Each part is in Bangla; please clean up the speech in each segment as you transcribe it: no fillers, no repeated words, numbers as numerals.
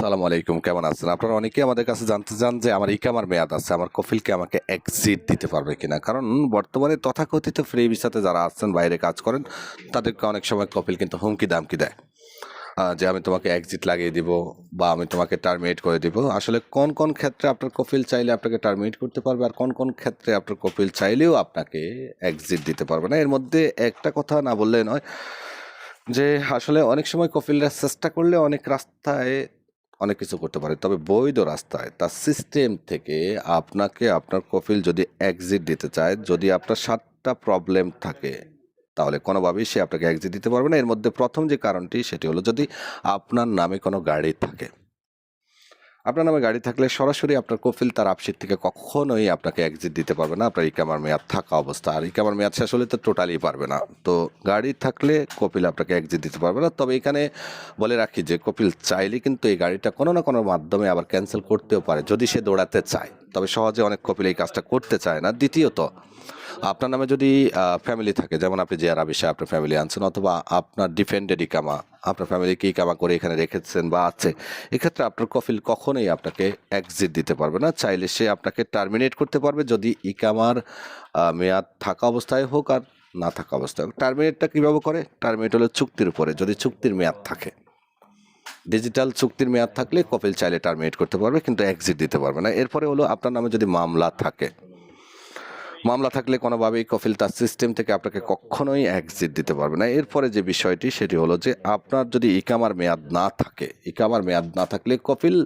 আসসালামু আলাইকুম, কেমন আছেন? আপনারা অনেকেই আমাদের কাছে জানতে চান যে আমার ইকামার মেয়াদ আছে, আমার কফিলকে আমাকে এক্সিট দিতে পারবে কিনা? কারণ বর্তমানে তথাকথিত ফ্রি ভিসাতে যারা আছেন, বাইরে কাজ করেন, তাদেরকে অনেক সময় কফিল কিন্তু হুমকি দামকি দেয় যে আমি তোমাকে এক্সিট লাগিয়ে দিব বা আমি তোমাকে টার্মিনেট করে দিব। আসলে কোন কোন ক্ষেত্রে আপনার কফিল চাইলে আপনাকে টার্মিনেট করতে পারবে আর কোন কোন ক্ষেত্রে আপনার কফিল চাইলেও আপনাকে এক্সিট দিতে পারবে না, এর মধ্যে একটা কথা না বললে নয় যে আসলে অনেক সময় কফিলরা চেষ্টা করলে অনেক রাস্তায় অনেক কিছু করতে পারে, তবে বৈধ রাস্তায় তার সিস্টেম থেকে আপনাকে আপনার কফিল যদি এক্সিট দিতে চায়, যদি আপনার 7টা প্রবলেম থাকে, তাহলে কোনোভাবেই সে আপনাকে এক্সিট দিতে পারবে না। এর মধ্যে প্রথম যে কারণটি সেটি হলো যদি আপনার নামে কোনো গাড়ি থাকে। আপনার নামে গাড়ি থাকলে সরাসরি আপনার কফিল তার আপসিট থেকে কখনোই আপনাকে এক্সিট দিতে পারবে না আপনার ইকামার মেয়াদ থাকা অবস্থা। আর ইকামার মেয়াদ শেষ হলে তো টোটালি পারবে না। তো গাড়ি থাকলে কপিল আপনাকে এক্সিট দিতে পারবে না। তবে এখানে বলে রাখি যে কপিল চাইলে কিন্তু এই গাড়িটা কোনো না কোনো মাধ্যমে আবার ক্যান্সেল করতেও পারে যদি সে দৌড়াতে চায়। তবে সহজে অনেক কপিল এই কাজটা করতে চায় না। দ্বিতীয়ত, আপনার নামে যদি ফ্যামিলি থাকে, যেমন আপনি যে আরবিসে আপনার ফ্যামিলি আনছেন, অথবা আপনার ডিফেন্ডেড ইকামা, আপনার ফ্যামিলিকে ইকামা করে এখানে রেখেছেন বা আছে, এক্ষেত্রে আপনার কফিল কখনোই আপনাকে এক্সিট দিতে পারবে না। চাইলে সে আপনাকে টার্মিনেট করতে পারবে, যদি ইকামার মেয়াদ থাকা অবস্থায় হোক আর না থাকা অবস্থায় হোক। টার্মিনেটটা কীভাবে করে? টার্মিনেট হলো চুক্তির উপরে, যদি চুক্তির মেয়াদ থাকে। ডিজিটাল চুক্তির মেয়াদ থাকলে কফিল চাইলে টার্মিনেট করতে পারবে, কিন্তু এক্সিট দিতে পারবে না। এরপরে হলো আপনার নামে যদি মামলা থাকে। মামলা থাকলে কোনোভাবেই কফিল তার সিস্টেম থেকে আপনাকে কখনোই এক্সিট দিতে পারবে না। এরপরে যে বিষয়টি সেটি হলো যে আপনার যদি ইকামার মেয়াদ না থাকে, ইকামার মেয়াদ না থাকলে কফিল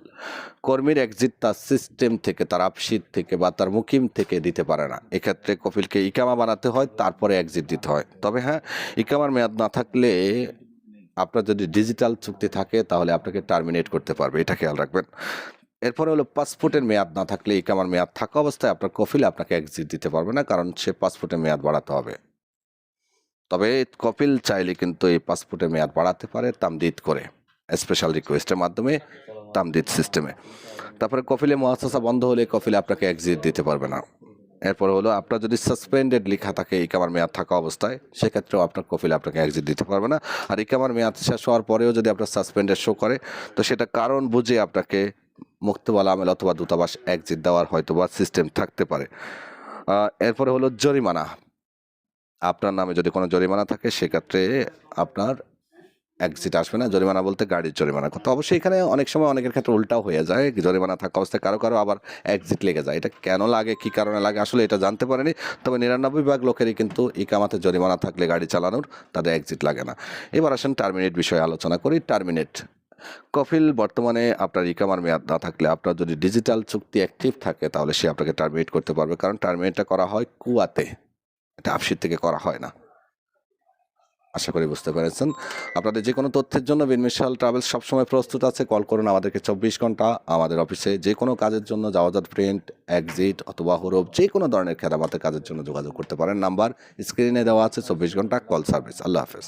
কর্মীর এক্সিট তার সিস্টেম থেকে, তার আপশিট থেকে বা তার মুকিম থেকে দিতে পারে না। এক্ষেত্রে কফিলকে ইকামা বানাতে হয়, তারপরে এক্সিট দিতে হয়। তবে হ্যাঁ, ইকামার মেয়াদ না থাকলে আপনার যদি ডিজিটাল চুক্তি থাকে তাহলে আপনাকে টার্মিনেট করতে পারবে, এটা খেয়াল রাখবেন। এরপরে হলো পাসপোর্টের মেয়াদ না থাকলে, ইকামার মেয়াদ থাকা অবস্থায় আপনার কফিল আপনাকে এক্সিট দিতে পারবে না, কারণ সে পাসপোর্টের মেয়াদ বাড়াতে হবে। তবে কপিল চাইলে কিন্তু এই পাসপোর্টের মেয়াদ বাড়াতে পারে তামদিদ করে, স্পেশাল রিকোয়েস্টের মাধ্যমে, তামদিদ সিস্টেমে। তারপরে কফিলে মুআসাসা বন্ধ হলে কফিলে আপনাকে এক্সিট দিতে পারবে না। এরপরে হলো আপনার যদি সাসপেন্ডেড লেখা থাকে ইকামার মেয়াদ থাকা অবস্থায়, সেক্ষেত্রেও আপনার কফিল আপনাকে এক্সিট দিতে পারবে না। আর ইকামার মেয়াদ শেষ হওয়ার পরেও যদি আপনার সাসপেন্ডেড শো করে, তো সেটা কারণ বুঝে আপনাকে মুক্তবালা আমেল অথবা দূতাবাস এক্সিট দেওয়ার হয়তো বা সিস্টেম থাকতে পারে। এরপরে হলো জরিমানা। আপনার নামে যদি কোনো জরিমানা থাকে, সেক্ষেত্রে আপনার এক্সিট আসবে না। জরিমানা বলতে গাড়ির জরিমানা। তো অবশ্যই এখানে অনেক সময় অনেকের ক্ষেত্রে উল্টাও হয়ে যায়, জরিমানা থাকা অবস্থায় কারো কারো আবার এক্সিট লেগে যায়। এটা কেন লাগে, কী কারণে লাগে, আসলে এটা জানতে পারেনি। তবে 99% লোকেরই কিন্তু ইকামাতে জরিমানা থাকলে গাড়ি চালানোর তাদের এক্সিট লাগে না। এবার আসেন টার্মিনেট বিষয়ে আলোচনা করি। টার্মিনেট কফিল বর্তমানে আপনার ইকামার মেয়াদ না থাকলে, আপনার যদি ডিজিটাল চুক্তি অ্যাক্টিভ থাকে, তাহলে সে আপনাকে টার্মিনেট করতে পারবে। কারণ টার্মিনেটটা করা হয় কুয়াতে, এটা আপসিট থেকে করা হয় না। আশা করি বুঝতে পেরেছেন। আপনাদের যে কোনো তথ্যের জন্য বিনমিশাল ট্রাভেলস সবসময় প্রস্তুত আছে। কল করুন আমাদেরকে 24 ঘন্টা। আমাদের অফিসে যে কোনো কাজের জন্য, জাওয়াজাত প্রিন্ট, এক্সিট অথবা হরফ, যে কোনো ধরনের খেদমাতের কাজের জন্য যোগাযোগ করতে পারেন। নাম্বার স্ক্রিনে দেওয়া আছে। 24 ঘন্টা কল সার্ভিস। আল্লাহ হাফেজ।